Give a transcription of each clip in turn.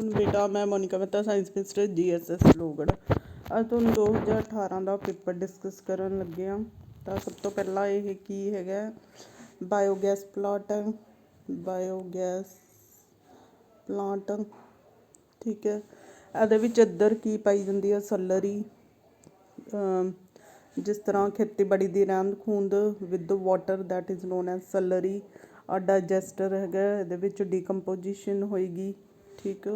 Afternoon बेटा, मैं Monika Mehta science minister GSS Lohgarh. ਅੱਜ ਤੁਹਾਨੂੰ 2018 ਦਾ ਪੇਪਰ ਡਿਸਕਸ ਕਰਨ ਲੱਗੇ ਹਾਂ। ਤਾਂ ਸਭ ਤੋਂ ਪਹਿਲਾਂ ਇਹ ਕੀ ਹੈਗਾ, ਬਾਇਓਗੈਸ ਪਲਾਂਟ ਹੈ। ਬਾਇਓਗੈਸ ਪਲਾਂਟ ਠੀਕ ਹੈ। ਇਹਦੇ ਵਿੱਚ ਇੱਧਰ ਕੀ ਪਾਈ ਜਾਂਦੀ ਹੈ, ਸਲਰੀ, ਜਿਸ ਤਰ੍ਹਾਂ ਖੇਤੀਬਾੜੀ ਦੀ ਰਹਿੰਦ ਖੂੰਹਦ with water, that is known as slurry. Digester ਹੈਗਾ, ਇਹਦੇ ਵਿੱਚ ਡੀਕੰਪੋਜੀਸ਼ਨ ਹੋਏਗੀ, ਠੀਕ।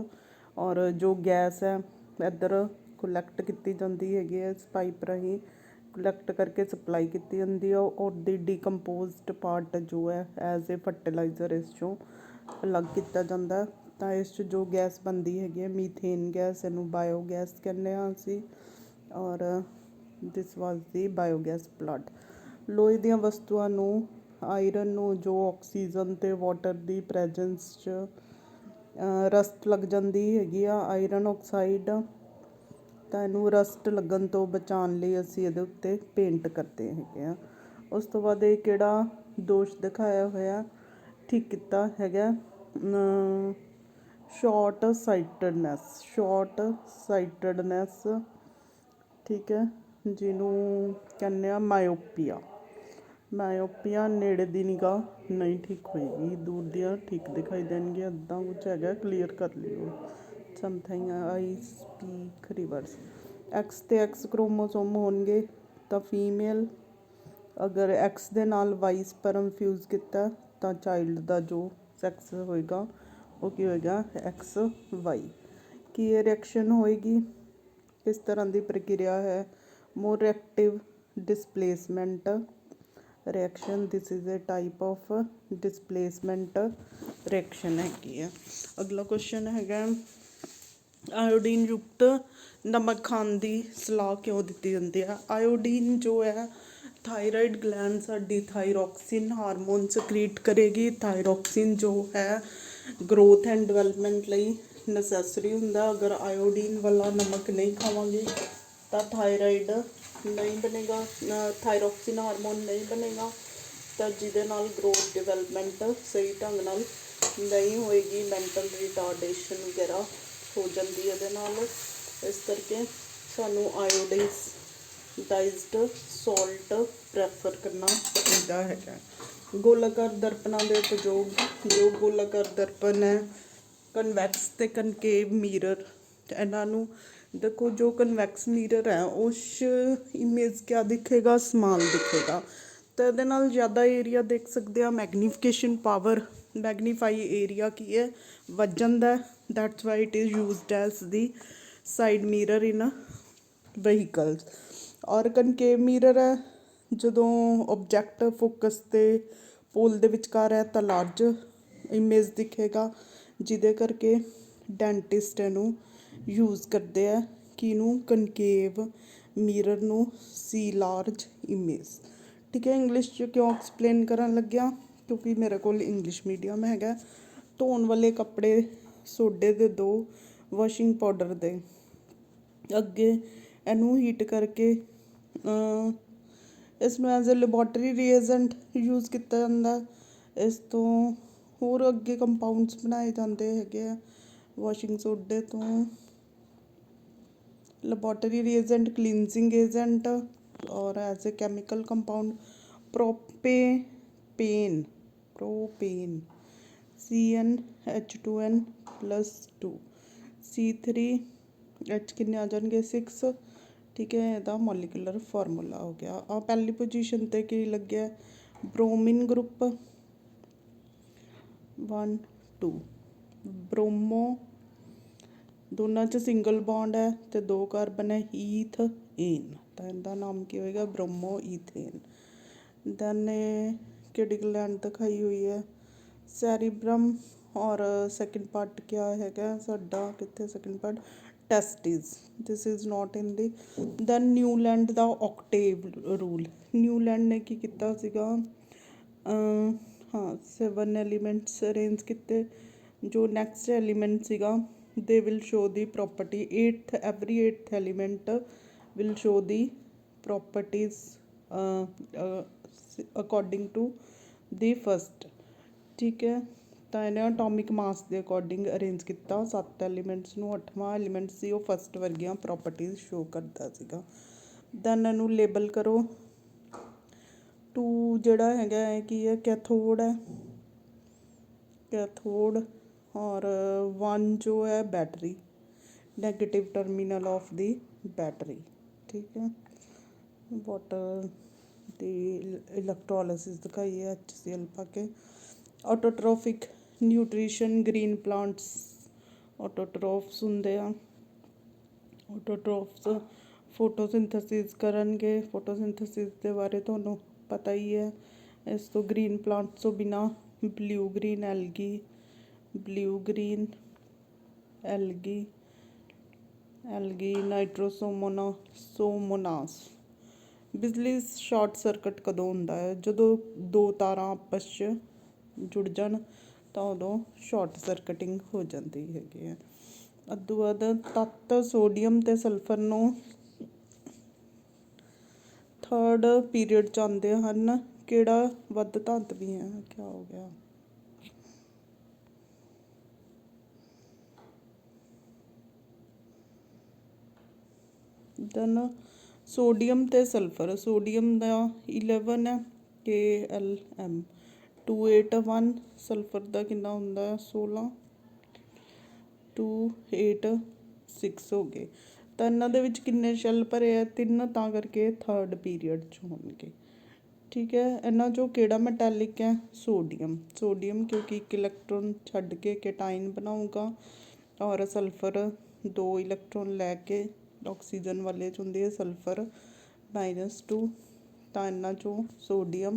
ਔਰ ਜੋ ਗੈਸ ਹੈ ਇੱਧਰ ਕਲੈਕਟ ਕੀਤੀ ਜਾਂਦੀ ਹੈਗੀ ਹੈ, ਇਸ ਪਾਈਪ ਰਾਹੀਂ ਕਲੈਕਟ ਕਰਕੇ ਸਪਲਾਈ ਕੀਤੀ ਜਾਂਦੀ ਹੈ। ਔਰ ਦੀ ਡੀਕੰਪੋਜ਼ਡ ਪਾਰਟ ਜੋ ਹੈ ਐਜ਼ ਏ ਫਰਟੀਲਾਈਜ਼ਰ ਇਸ 'ਚੋਂ ਅਲੱਗ ਕੀਤਾ ਜਾਂਦਾ। ਤਾਂ ਇਸ 'ਚ ਜੋ ਗੈਸ ਬਣਦੀ ਹੈਗੀ ਹੈ ਮੀਥੇਨ ਗੈਸ, ਇਹਨੂੰ ਬਾਇਓਗੈਸ ਕਹਿੰਦੇ ਹਾਂ ਅਸੀਂ। ਔਰ ਦਿਸ ਵਾਜ਼ ਦੀ ਬਾਇਓਗੈਸ ਪਲਾਂਟ। ਲੋਹੇ ਦੀਆਂ ਵਸਤੂਆਂ ਨੂੰ, ਆਇਰਨ ਨੂੰ ਜੋ ਆਕਸੀਜਨ ਅਤੇ ਵਾਟਰ ਦੀ ਪ੍ਰੈਜੈਂਸ 'ਚ ਰਸਟ ਲੱਗ ਜਾਂਦੀ ਹੈਗੀ ਆ, ਆਇਰਨ ਆਕਸਾਈਡ, ਤਾਂ ਇਹਨੂੰ ਰਸਟ ਲੱਗਣ ਤੋਂ ਬਚਾਉਣ ਲਈ ਅਸੀਂ ਇਹਦੇ ਉੱਤੇ ਪੇਂਟ ਕਰਦੇ ਹੈਗੇ ਆ। ਉਸ ਤੋਂ ਬਾਅਦ ਇਹ ਕਿਹੜਾ ਦੋਸ਼ ਦਿਖਾਇਆ ਹੋਇਆ, ਠੀਕ ਕੀਤਾ ਹੈਗਾ, ਸ਼ਾਰਟ ਸਾਈਟਡਨੈਸ, ਠੀਕ ਹੈ, ਜਿਹਨੂੰ ਕਹਿੰਦੇ ਆ ਮਾਇਓਪੀਆ ਨੇੜੇ ਦੀ ਨਿਗਾਹ ਨਹੀਂ ਠੀਕ ਹੋਏਗੀ, ਦੂਰ ਦੀਆਂ ਠੀਕ ਦਿਖਾਈ ਦੇਣਗੀਆਂ। ਇੱਦਾਂ ਕੁਛ ਹੈਗਾ, ਕਲੀਅਰ ਕਰ ਲਿਓ। Something I speak reverse. X ਅਤੇ ਐਕਸ ਕ੍ਰੋਮੋਸੋਮ ਹੋਣਗੇ ਤਾਂ ਫੀਮੇਲ, ਅਗਰ ਐਕਸ ਦੇ ਨਾਲ ਵਾਈ ਸਪਰਮ ਫਿਊਜ਼ ਕੀਤਾ ਤਾਂ ਚਾਈਲਡ ਦਾ ਜੋ ਸੈਕਸ ਹੋਏਗਾ ਉਹ ਕੀ ਹੋਏਗਾ, XY। ਕੀ ਇਹ ਰਿਐਕਸ਼ਨ ਹੋਏਗੀ, ਕਿਸ ਤਰ੍ਹਾਂ ਦੀ ਪ੍ਰਕਿਰਿਆ ਹੈ, more active displacement reaction, this is a type of displacement reaction ਹੈਗੀ ਹੈ। ਅਗਲਾ ਕੁਐਸਚਨ ਹੈਗਾ, ਆਇਓਡੀਨ ਯੁਕਤ ਨਮਕ ਖਾਣ ਦੀ ਸਲਾਹ ਕਿਉਂ ਦਿੱਤੀ ਜਾਂਦੀ ਹੈ। ਆਇਓਡੀਨ ਜੋ ਹੈ ਥਾਇਰਾਇਡ ਗਲੈਂਡ ਸਾਡੀ ਥਾਇਰੋਕਸਿਨ ਹਾਰਮੋਨ ਸਕ੍ਰੀਟ ਕਰੇਗੀ। ਥਾਇਰੋਕਸਿਨ ਜੋ ਹੈ ਗਰੋਥ ਐਂਡ ਡਿਵੈਲਪਮੈਂਟ ਲਈ ਨੈਸੈਸਰੀ ਹੁੰਦਾ। ਅਗਰ ਆਇਓਡੀਨ ਵਾਲਾ ਨਮਕ ਨਹੀਂ ਖਾਵਾਂਗੇ ਤਾਂ ਥਾਇਰਾਇਡ ਨਹੀਂ ਬਣੇਗਾ, ਥਾਇਰੋਕਸਿਨ ਹਾਰਮੋਨ ਨਹੀਂ ਬਣੇਗਾ, ਤਾਂ ਜਿਹਦੇ ਨਾਲ ਗਰੋਥ ਡਿਵੈਲਪਮੈਂਟ ਸਹੀ ਢੰਗ ਨਾਲ ਨਹੀਂ ਹੋਏਗੀ, ਮੈਂਟਲ ਰਿਟਾਰਡੇਸ਼ਨ ਵਗੈਰਾ ਹੋ ਜਾਂਦੀ ਇਹਦੇ ਨਾਲ। ਇਸ ਕਰਕੇ ਸਾਨੂੰ ਆਇਓਡਾਈਜ਼ਡ ਸਾਲਟ ਪ੍ਰੈਫਰ ਕਰਨਾ ਚਾਹੀਦਾ ਹੈਗਾ। ਗੋਲਾਕਾਰ ਦਰਪਣਾਂ ਦੇ ਉਪਯੋਗ, ਜੋ ਗੋਲਾਕਾਰ ਦਰਪਣ ਹੈ, ਕਨਵੈਕਸ ਅਤੇ ਕਨਕੇਵ ਮਿਰਰ, ਇਹਨਾਂ ਨੂੰ ਦੇਖੋ, ਜੋ ਕਨਵੈਕਸ ਮਿਰਰ ਹੈ ਉਸ ਇਮੇਜ ਕਿਆ ਦਿਖੇਗਾ, ਸਮਾਲ ਦਿਖੇਗਾ। ਤਾਂ ਇਹਦੇ ਨਾਲ ਜ਼ਿਆਦਾ ਏਰੀਆ ਦੇਖ ਸਕਦੇ ਹਾਂ। ਮੈਗਨੀਫਿਕੇਸ਼ਨ ਪਾਵਰ, ਮੈਗਨੀਫਾਈ ਏਰੀਆ ਕੀ ਹੈ, ਵੱਧ ਜਾਂਦਾ। That's why it is used as the side mirror in vehicles. ਔਰ ਕਨਕੇਵ ਮਿਰਰ ਹੈ, ਜਦੋਂ ਓਬਜੈਕਟ ਫੋਕਸ ਅਤੇ ਪੋਲ ਦੇ ਵਿਚਕਾਰ ਹੈ ਤਾਂ ਲਾਰਜ ਇਮੇਜ ਦਿਖੇਗਾ, ਜਿਹਦੇ ਕਰਕੇ ਡੈਂਟਿਸਟ ਇਹਨੂੰ ਯੂਜ਼ ਕਰਦੇ ਆ, ਕਿਹਨੂੰ, ਕਨਕੇਵ ਮਿਰਰ ਨੂੰ, ਸੀ ਲਾਰਜ ਇਮੇਜ, ਠੀਕ ਹੈ। ਇੰਗਲਿਸ਼ 'ਚ ਕਿਉਂ ਐਕਸਪਲੇਨ ਕਰਨ ਲੱਗਿਆ, ਕਿਉਂਕਿ ਮੇਰੇ ਕੋਲ ਇੰਗਲਿਸ਼ ਮੀਡੀਅਮ ਹੈਗਾ। ਧੋਣ ਵਾਲੇ ਕੱਪੜੇ ਸੋਡੇ ਦੇ 2 ਵਾਸ਼ਿੰਗ ਪਾਊਡਰ ਦੇ ਅੱਗੇ ਇਹਨੂੰ ਹੀਟ ਕਰਕੇ ਇਸ ਨੂੰ ਐਜ਼ ਅ ਲੈਬੋਰਟਰੀ ਰੀਏਜੈਂਟ ਯੂਜ਼ ਕੀਤਾ ਜਾਂਦਾ। ਇਸ ਤੋਂ ਹੋਰ ਅੱਗੇ ਕੰਪਾਊਂਡਸ ਬਣਾਏ ਜਾਂਦੇ ਹੈਗੇ ਆ ਵਾਸ਼ਿੰਗ ਸੋਡੇ ਤੋਂ। Laboratory reagent, cleansing agent, or as a chemical compound propane CnH2n+2 C3H ਕਿੰਨੇ ਆ ਜਾਣਗੇ, 6, ਠੀਕ ਹੈ। ਇਹਦਾ ਮੋਲੀਕੂਲਰ ਫਾਰਮੂਲਾ ਹੋ ਗਿਆ। ਆ ਪਹਿਲੀ ਪੋਜੀਸ਼ਨ 'ਤੇ ਕੀ ਲੱਗਿਆ, ਬ੍ਰੋਮੀਨ ਗਰੁੱਪ 1 2, ਬ੍ਰੋਮੋ, ਦੋਨਾਂ 'ਚ ਸਿੰਗਲ ਬੌਂਡ ਹੈ ਅਤੇ 2 ਕਾਰਬਨ ਹੈ, ਈਥੇਨ, ਤਾਂ ਇਹਦਾ ਨਾਮ ਕੀ ਹੋਏਗਾ, ਬ੍ਰੋਮੋ ਈਥੇਨ। ਦੈਨ ਇਹ ਕਿਹੜੀ ਗਲੈਂਡ ਦਿਖਾਈ ਹੋਈ ਹੈ, ਸੈਰੀਬਰਮ। ਔਰ ਸੈਕਿੰਡ ਪਾਰਟ ਕਿਆ ਹੈਗਾ ਸਾਡਾ, ਕਿੱਥੇ second part, testis, this is not in the. Then Newland ਦਾ ਓਕਟੇਵ ਰੂਲ, ਨਿਊਲੈਂਡ ਨੇ ਕੀ ਕੀਤਾ ਸੀਗਾ, 7 ਐਲੀਮੈਂਟਸ ਅਰੇਂਜ ਕੀਤੇ। ਜੋ ਨੈਕਸਟ ਐਲੀਮੈਂਟ ਸੀਗਾ, they will show the property, every 8th element will show the properties according to the first, ਠੀਕ ਹੈ। ਤਾਂ ਇਹਨੇ ਅਟੋਮਿਕ ਮਾਸ ਦੇ ਅਕੋਰਡਿੰਗ ਅਰੇਂਜ ਕੀਤਾ 7 ਐਲੀਮੈਂਟਸ ਨੂੰ। 8ਵਾਂ ਐਲੀਮੈਂਟ ਸੀ ਉਹ ਫਸਟ ਵਰਗੀਆਂ ਪ੍ਰੋਪਰਟੀਜ਼ ਸ਼ੋ ਕਰਦਾ ਸੀਗਾ। ਦੈਨ ਇਹਨੂੰ ਲੇਬਲ ਕਰੋ। 2 ਜਿਹੜਾ ਹੈਗਾ ਹੈ ਕੀ ਹੈ, ਕੈਥੋਡ ਹੈ, कैथोड। और 1 जो है battery, negative terminal of the battery. ठीक है, वाटर दी इलैक्ट्रोलिसिस दिखाई है HCl पा के। Autotrophic nutrition, green plants autotrophs होंगे आ। Autotrophs photosynthesis करनगे। फोटोसिंथेसिस के बारे तुहानू पता ही है। इस तो ग्रीन प्लांट्स तो बिना blue green algae, blue green algae, algae Nitrosomonas. बिजली शॉर्ट सर्किट कदों होंदा है, जदों 2 तारां आपस च जुड़ जान तो उदों शॉर्ट सर्किटिंग हो जाती है। अदों बाद तत्त सोडियम ते सल्फर नूं 3rd पीरियड च आउंदे हन। किहड़ा वध धातवी है, क्या हो गया। दैन सोडियम ते सल्फर, सोडियम का 11 है KLM 281, सल्फर का कितना होंदा 16 286 हो गए। तो इन्हों के किन्ने शैल भरे है 3, तां करके 3rd पीरियड च होणगे। ठीक है, इन्हों चों किहड़ा मैटैलिक है, सोडियम। सोडियम क्योंकि 1 इलैक्ट्रॉन छड्ड के कैटाइन बनाऊगा, और सल्फर 2 इलैक्ट्रॉन लैके ऑक्सीजन वाले च हुंदी है सल्फर -2। तो इन्हों चों सोडियम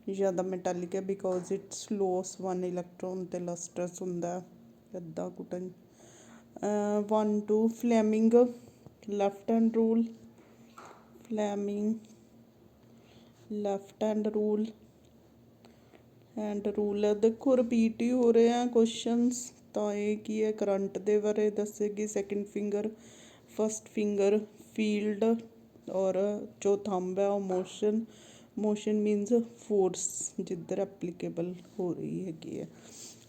ज़्यादा मैटैलिक है बिकॉज इट्स लॉस 1 इलैक्ट्रॉन ते लस्ट्रस हुंदा इदां कुटन। 1 2 Fleming left hand rule, Fleming left hand rule देखो रिपीट ही हो रहे हैं क्वेश्चनस। तो ये की है, करंट के बारे दसेगी। Second finger, first finger field, और जो थंब है वो मोशन। मोशन मीनस फोर्स जिधर एप्लीकेबल हो रही है।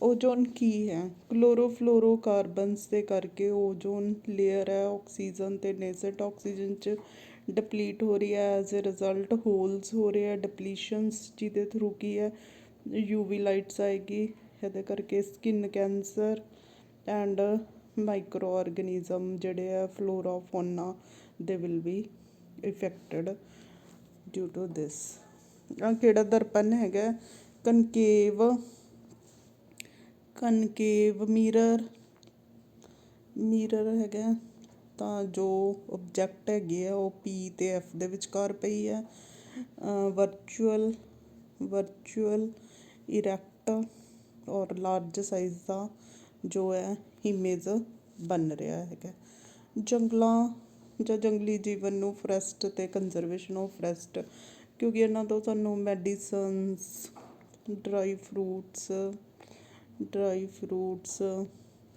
ओजोन की है, क्लोरोफ्लोरोकार्बनस के करके ओजोन लेयर है ऑक्सीजन ते नेसेट ऑक्सीजन च डिपलीट हो रही है। एज ए रिजल्ट होल्स हो रहे हैं, डिपलीशनस जिदे थ्रू की है UV लाइट्स आएगी, ये करके skin cancer and micro organism जोड़े है flora fauna they will be affected due to this. किहड़ा दर्पण है, कनकेव मिरर है। तो जो ऑबजैक्ट है वो P ते F दे विचकार पई है। वर्चुअल इरैक्ट और लार्ज साइज़ का जो है इमेज बन रहा है। जंगलों ਜਾਂ जंगली जीवन ਨੂੰ ਫੋਰੈਸਟ ਤੇ ਕੰਜ਼ਰਵੇਸ਼ਨ ਆਫ ਫੋਰੈਸਟ, क्योंकि ਇਹਨਾਂ ਤੋਂ ਸਾਨੂੰ ਮੈਡੀਸਨਸ, ਡਰਾਈ ਫਰੂਟਸ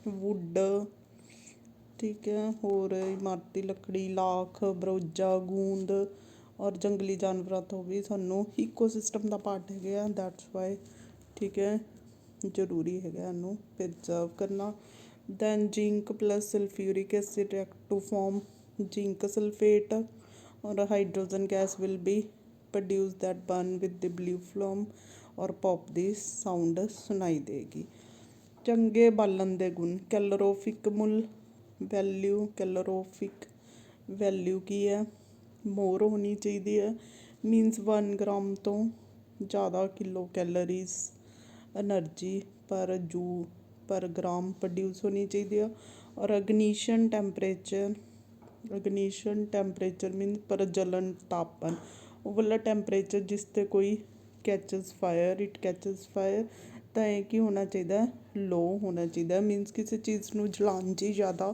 वुड, ठीक है, और इमारती लकड़ी, लाख, बरोजा, गूंद और जंगली जानवरों तो भी सानू ईकोसिस्टम का पार्ट है। दैट्स वाई ठीक है जरूरी है इनू प्रिजर्व करना। Then zinc plus sulphuric acid react to form zinc sulphate, और hydrogen gas will be produce that burn with the blue flame और पॉप दी साउंड सुनाई देगी। चंगे बालन दे गुण, कैलोरीफिक मुल वैल्यू, कैलोरीफिक वैल्यू की है मोर होनी चाहिए है, मीनस 1 ग्राम तो ज़्यादा किलो कैलोरीज एनर्जी पर ग्राम प्रोड्यूस होनी चाहिए है। और अग्निशन टैंपरेचर मीन प्रज्वलन तापमान, वो वाला टैंपरेचर जिसते कोई catches fire, it catches fire, तो ये की होना चाहिए लो होना चाहिए। मीनस किसी चीज़ को जलाने च ज़्यादा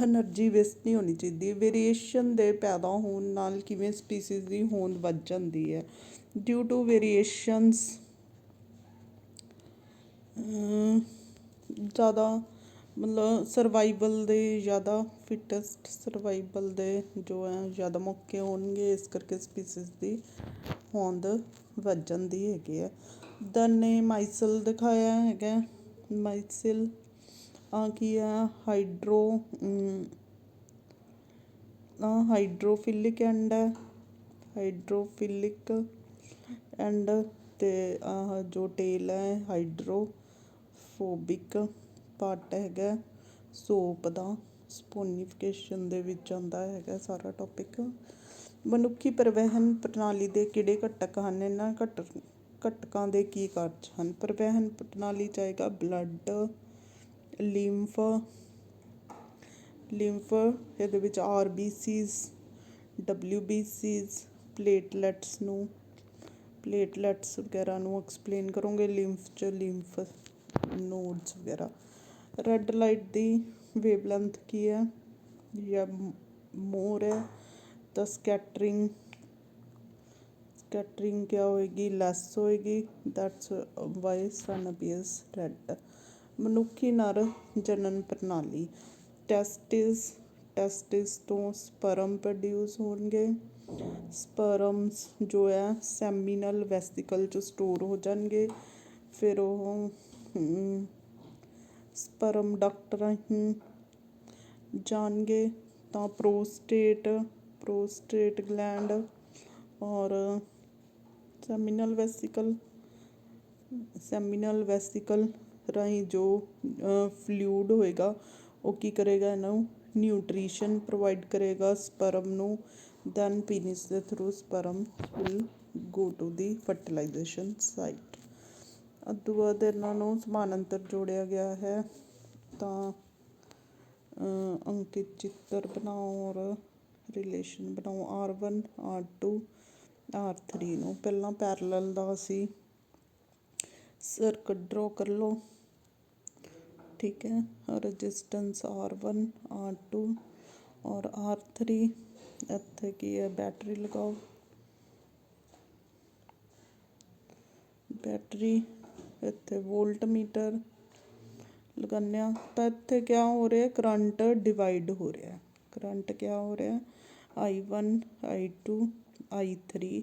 एनर्जी वेस्ट नहीं होनी चाहिए। वेरीएशन दे पैदा होने नाल किवें स्पीसीज़ की होंद वध जाती है। ड्यू टू वेरीएशनस ज़्यादा मतलब सर्वाइवल दे ज़्यादा फिटस्ट सर्वाइवल दे जो है ज़्यादा मौके होंगे, इस करके स्पीसीज़ की होंद वध जाती है। ਦੈਨ ਨੇ ਮਾਈਸਲ ਦਿਖਾਇਆ ਹੈਗਾ, ਮਾਈਸਿਲ ਆ ਕੀ ਆ, ਹਾਈਡਰੋਫਿਲਿਕ ਐਂਡ ਹੈ, ਹਾਈਡਰੋਫਿਲਿਕ ਐਂਡ ਤੇ ਆਹ ਜੋ ਟੇਲ ਹੈ ਹਾਈਡਰੋਫੋਬਿਕ ਪਾਰਟ ਹੈਗਾ ਸੋਪ ਦਾ, ਸਪੋਨੀਫਿਕੇਸ਼ਨ ਦੇ ਵਿੱਚ ਆਉਂਦਾ ਹੈਗਾ ਸਾਰਾ ਟੌਪਿਕ। ਮਨੁੱਖੀ ਪਰਿਵਹਨ ਪ੍ਰਣਾਲੀ ਦੇ ਕਿਹੜੇ ਘਟਕ ਹਨ, ਇਹਨਾਂ ਘਟਕਾਂ ਦੇ ਕੀ ਕਾਰਜ ਹਨ। ਪਰਿਵਹਨ ਪ੍ਰਣਾਲੀ 'ਚ ਆਏਗਾ ਬਲੱਡ, ਲਿੰਫ, ਇਹਦੇ ਵਿੱਚ RBCs, WBCs, ਪਲੇਟਲੈਟਸ ਵਗੈਰਾ ਨੂੰ ਐਕਸਪਲੇਨ ਕਰੋਗੇ। ਲਿੰਫ 'ਚ ਲਿੰਫ ਨੋਡਸ ਵਗੈਰਾ। ਰੈੱਡ ਲਾਈਟ ਦੀ ਵੇਵਲੈਂਥ ਕੀ ਹੈ, ਜਾਂ ਮੋਰ ਹੈ ਤਾਂ ਸਕੈਟਰਿੰਗ ਕਿਆ ਹੋਏਗੀ, ਲੈਸ ਹੋਏਗੀ, that's why sun appears red. ਮਨੁੱਖੀ ਨਰ ਜਨਨ ਪ੍ਰਣਾਲੀ, ਟੈਸਟਿਸ ਤੋਂ ਸਪਰਮ ਪ੍ਰੋਡਿਊਸ ਹੋਣਗੇ, ਸਪਰਮਸ ਜੋ ਹੈ ਸੈਮੀਨਲ ਵੈਸੀਕਲ 'ਚ ਸਟੋਰ ਹੋ ਜਾਣਗੇ, ਫਿਰ ਉਹ ਸਪਰਮ ਡਕਟ ਰਾਹੀਂ ਜਾਣਗੇ ਤਾਂ ਪ੍ਰੋਸਟੇਟ ਗਲੈਂਡ ਔਰ ਸੈਮੀਨਲ ਵੈਸੀਕਲ ਰਾਹੀਂ ਜੋ ਫਲੂਇਡ ਹੋਏਗਾ ਉਹ ਕੀ ਕਰੇਗਾ, ਇਹਨੂੰ ਨਿਊਟ੍ਰੀਸ਼ਨ ਪ੍ਰੋਵਾਈਡ ਕਰੇਗਾ ਸਪਰਮ ਨੂੰ। ਦੈਨ ਪੀਨਿਸ ਦੇ through sperm will go to the fertilization site. ਅੱਧੂ ਬਾਅਦ ਇਹਨਾਂ ਨੂੰ ਸਮਾਨਾਂਤਰ ਜੋੜਿਆ ਗਿਆ ਹੈ ਤਾਂ ਅੰਕਿਤ ਚਿੱਤਰ ਬਣਾਓ ਔਰ ਰਿਲੇਸ਼ਨ ਬਣਾਓ। R1 R2 R3 ਨੂੰ ਪਹਿਲਾਂ ਪੈਰਲਲ ਦਾ ਅਸੀਂ ਸਰਕਟ ਡਰੋ ਕਰ ਲਓ, ਠੀਕ ਹੈ। ਰਜਿਸਟੈਂਸ R1 R2 ਔਰ R3, ਇੱਥੇ ਕੀ ਹੈ ਬੈਟਰੀ ਲਗਾਓ, ਬੈਟਰੀ ਇੱਥੇ ਵੋਲਟ ਮੀਟਰ ਲਗਾਉਂਦੇ ਹਾਂ ਤਾਂ ਇੱਥੇ ਕਿਆ ਹੋ ਰਿਹਾ, ਕਰੰਟ ਡਿਵਾਈਡ ਹੋ ਰਿਹਾ। ਕਰੰਟ ਕਿਆ ਹੋ ਰਿਹਾ, I1 I2 I3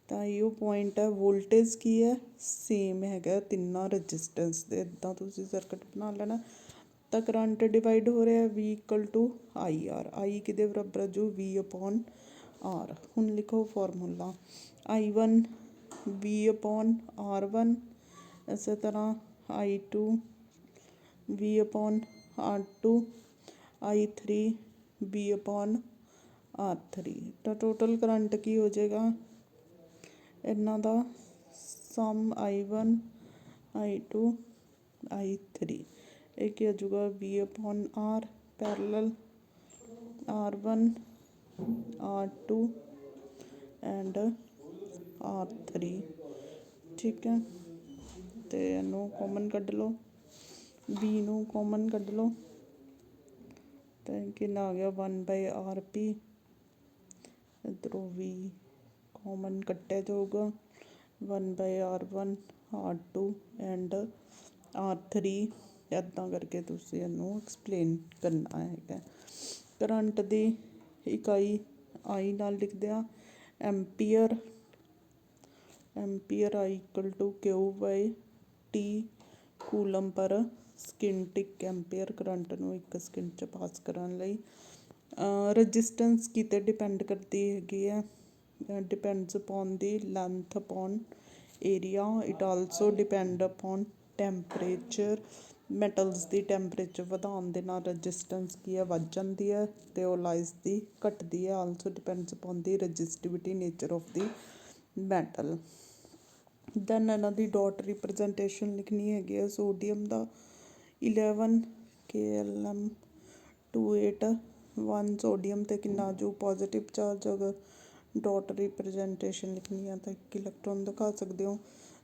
ਤਾਂ ਇਹ ਪੁਆਇੰਟ ਹੈ। ਵੋਲਟੇਜ ਕੀ ਹੈ, ਸੇਮ ਹੈਗਾ ਤਿੰਨਾਂ ਰਜਿਸਟੈਂਸ ਦੇ। ਇੱਦਾਂ ਤੁਸੀਂ ਸਰਕਟ ਬਣਾ ਲੈਣਾ ਤਾਂ ਕਰੰਟ ਡਿਵਾਈਡ ਹੋ ਰਿਹਾ V = IR। I ਕਿਹਦੇ ਬਰਾਬਰ ਜੋ V/R। ਹੁਣ ਲਿਖੋ ਫਾਰਮੂਲਾ I1 V/R1, ਇਸੇ ਤਰ੍ਹਾਂ I2 V/R2, I3 V/R3 ਤਾਂ ਟੋਟਲ ਕਰੰਟ ਕੀ ਹੋ ਜਾਏਗਾ ਇਹਨਾਂ ਦਾ ਸਮ I1 I2 I3, ਇਹ ਕੀ ਆ ਜਾਊਗਾ V/R parallel R1 R2 and R3, ਠੀਕ ਹੈ। ਅਤੇ ਇਹਨੂੰ ਕੋਮਨ ਕੱਢ ਲਓ, V ਨੂੰ ਕੋਮਨ ਕੱਢ ਲਓ ਤਾਂ ਕਿੰਨਾ ਆ ਗਿਆ 1/RP। ਇੱਧਰੋਂ V ਕੋਮਨ ਕੱਟਿਆ ਜਾਊਗਾ 1/R1 R2 ਐਂਡ R3। ਇੱਦਾਂ ਕਰਕੇ ਤੁਸੀਂ ਇਹਨੂੰ ਐਕਸਪਲੇਨ ਕਰਨਾ ਹੈਗਾ। ਕਰੰਟ ਦੀ ਇਕਾਈ I ਨਾਲ ਲਿਖਦੇ ਹਾਂ ਐਂਪੀਅਰ। I = Q/T ਕੂਲਮ ਪਰ ਸਕਿੰਟ। 1 ਐਂਪੀਅਰ ਕਰੰਟ ਨੂੰ 1 ਸਕਿੰਟ 'ਚ ਪਾਸ ਕਰਨ ਲਈ। ਰਜਿਸਟੈਂਸ ਕਿਤੇ ਡਿਪੈਂਡ ਕਰਦੀ ਹੈਗੀ ਹੈ, depends upon the length upon area. It also depend upon temperature. Metals the temperature ਵਧਾਉਣ ਦੇ ਨਾਲ ਰਜਿਸਟੈਂਸ ਕੀ ਹੈ ਵੱਧ ਜਾਂਦੀ ਹੈ ਅਤੇ ਓਲਾਈਜ਼ ਦੀ ਘਟਦੀ ਹੈ। Also depends upon the resistivity nature of the metal. Then ਇਹਨਾਂ ਦੀ ਡੋਟ ਰਿਪਰਜੈਂਟੇਸ਼ਨ ਲਿਖਣੀ ਹੈਗੀ ਹੈ। ਸੋਡੀਅਮ ਦਾ 11 Kl281 ਸੋਡੀਅਮ 'ਤੇ ਕਿੰਨਾ ਜੋ ਪੋਜ਼ੀਟਿਵ ਚਾਰਜ। ਅਗਰ ਡੋਟ ਰਿਪਰਜੈਂਟੇਸ਼ਨ ਲਿਖਣੀ ਹੈ ਤਾਂ 1 ਇਲੈਕਟ੍ਰੋਨ ਦਿਖਾ ਸਕਦੇ ਹੋ।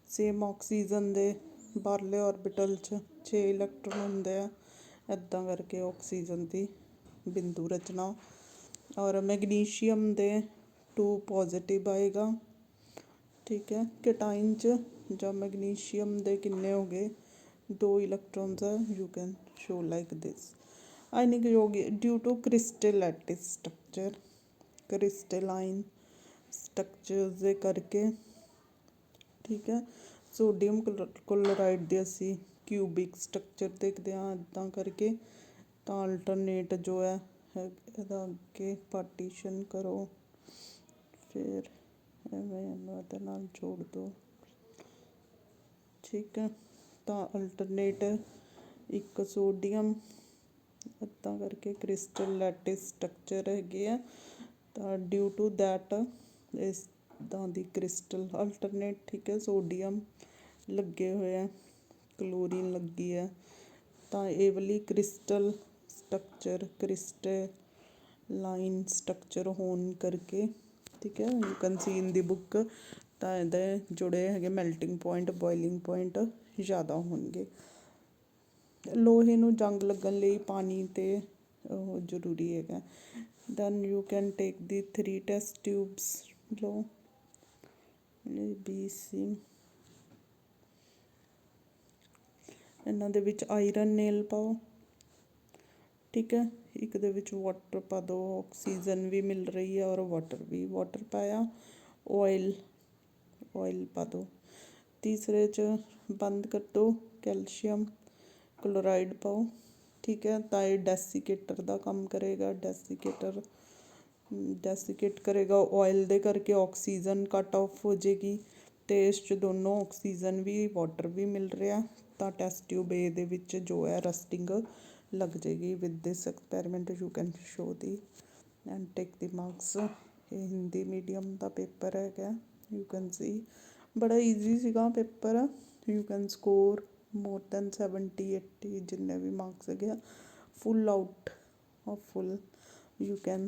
ਸੇਮ ਆਕਸੀਜਨ ਦੇ ਬਾਹਰਲੇ ਔਰਬਿਟਲ 'ਚ 6 ਇਲੈਕਟ੍ਰੋਨ ਹੁੰਦੇ ਆ। ਇੱਦਾਂ ਕਰਕੇ ਆਕਸੀਜਨ ਦੀ ਬਿੰਦੂ ਰਚਨਾ। ਔਰ ਮੈਗਨੀਸ਼ੀਅਮ ਦੇ 2 ਪੋਜ਼ੀਟਿਵ ਆਏਗਾ, ਠੀਕ ਹੈ। ਕੈਟਾਇਨ 'ਚ ਜਾਂ ਮੈਗਨੀਸ਼ੀਅਮ ਦੇ ਕਿੰਨੇ ਹੋ ਗਏ 2 ਇਲੈਕਟ੍ਰੋਨਸ ਹੈ। You can show like this. Ionic ਯੋਗੀ ਡਿਊ ਟੂ ਕ੍ਰਿਸਟਲੈਟਿਕ ਸਟਰਕਚਰ, ਕ੍ਰਿਸਟਲਾਈਨ ਸਟਰਕਚਰ ਦੇ ਕਰਕੇ, ਠੀਕ ਹੈ। ਸੋਡੀਅਮ ਕਲੋਰਾਈਡ ਦੇ ਅਸੀਂ ਕਿਊਬਿਕ ਸਟਰਕਚਰ ਦੇਖਦੇ ਹਾਂ ਇੱਦਾਂ ਕਰਕੇ। ਤਾਂ ਅਲਟਰਨੇਟ ਜੋ ਹੈ ਇਹਦਾ ਅੱਗੇ ਪਾਰਟੀਸ਼ਨ ਕਰੋ, ਫਿਰ ਐਵੇਂ ਇਹਨੂੰ ਇਹਦੇ ਨਾਲ ਜੋੜ ਦਿਓ, ਠੀਕ ਹੈ। ਤਾਂ ਅਲਟਰਨੇਟ ਇੱਕ ਸੋਡੀਅਮ ਇੱਦਾਂ ਕਰਕੇ ਕ੍ਰਿਸਟਲ ਲੈਟਿਸ ਸਟਰਕਚਰ ਹੈਗੇ ਆ। ਤਾਂ ਡਿਊ ਟੂ ਦੈਟ ਇੱਦਾਂ ਦੀ ਕ੍ਰਿਸਟਲ ਅਲਟਰਨੇਟ, ਠੀਕ ਹੈ। ਸੋਡੀਅਮ ਲੱਗੇ ਹੋਏ ਆ, ਕਲੋਰੀਨ ਲੱਗੀ ਹੈ, ਤਾਂ ਇਹ ਵਾਲੀ ਕ੍ਰਿਸਟਲ ਸਟਰਕਚਰ ਕ੍ਰਿਸਟਲਾਈਨ ਸਟਰਕਚਰ ਹੋਣ ਕਰਕੇ, ਠੀਕ ਹੈ, you can C in the book. ਤਾਂ ਇਹਦੇ ਜਿਹੜੇ ਹੈਗੇ ਮੈਲਟਿੰਗ ਪੁਆਇੰਟ, ਬੋਇਲਿੰਗ ਪੁਆਇੰਟ ਜ਼ਿਆਦਾ ਹੋਣਗੇ। ਲੋਹੇ ਨੂੰ ਜੰਗ ਲੱਗਣ ਲਈ ਪਾਣੀ ਅਤੇ ਉਹ ਜ਼ਰੂਰੀ ਹੈਗਾ। Then you can take the 3 test tubes ਲਓ, ABC। ਇਹਨਾਂ ਦੇ ਵਿੱਚ ਆਇਰਨ ਨੇਲ ਪਾਓ, ਠੀਕ ਹੈ। ਇੱਕ ਦੇ ਵਿੱਚ ਵਾਟਰ ਪਾ ਦਿਓ, ਆਕਸੀਜਨ ਵੀ ਮਿਲ ਰਹੀ ਹੈ ਔਰ ਵਾਟਰ ਵੀ। ਵਾਟਰ ਪਾਇਆ, ਆਇਲ ਪਾ ਦਿਓ। ਤੀਸਰੇ 'ਚ ਬੰਦ ਕਰ ਦਿਓ, ਕੈਲਸ਼ੀਅਮ ਕਲੋਰਾਈਡ ਪਾਓ, ਠੀਕ ਹੈ। ਤਾਂ ਇਹ ਡੈਸੀਕੇਟਰ ਦਾ ਕੰਮ ਕਰੇਗਾ। ਡੈਸੀਕੇਟ ਕਰੇਗਾ ਆਇਲ ਦੇ ਕਰਕੇ, ਆਕਸੀਜਨ ਕੱਟ ਆਫ ਹੋ ਜਾਏਗੀ ਅਤੇ ਇਸ 'ਚ ਦੋਨੋਂ ਆਕਸੀਜਨ ਵੀ ਵਾਟਰ ਵੀ ਮਿਲ ਰਿਹਾ। ਤਾਂ ਟੈਸਟ ਟਿਊਬ A ਦੇ ਵਿੱਚ ਜੋ ਹੈ ਰਸਟਿੰਗ ਲੱਗ ਜਾਏਗੀ। With this experiment you can show the and take the marks. ਇਹ ਹਿੰਦੀ ਮੀਡੀਅਮ ਦਾ ਪੇਪਰ ਹੈਗਾ, ਯੂ ਕੈਨ ਸੀ। ਬੜਾ ਈਜ਼ੀ ਸੀਗਾ paper. You can score more than 70-80 ਜਿੰਨੇ ਵੀ ਮਾਰਕਸ ਹੈਗੇ ਆ, full out of full you can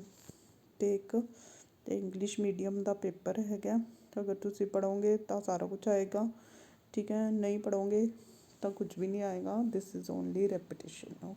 take. ਅਤੇ ਇੰਗਲਿਸ਼ ਮੀਡੀਅਮ ਦਾ ਪੇਪਰ ਹੈਗਾ। ਅਗਰ ਤੁਸੀਂ ਪੜ੍ਹੋਗੇ ਤਾਂ ਸਾਰਾ ਕੁਛ ਆਏਗਾ, ਠੀਕ ਹੈ। ਨਹੀਂ ਪੜ੍ਹੋਗੇ ਤਾਂ ਕੁਝ ਵੀ ਨਹੀਂ ਆਏਗਾ। This is only repetition.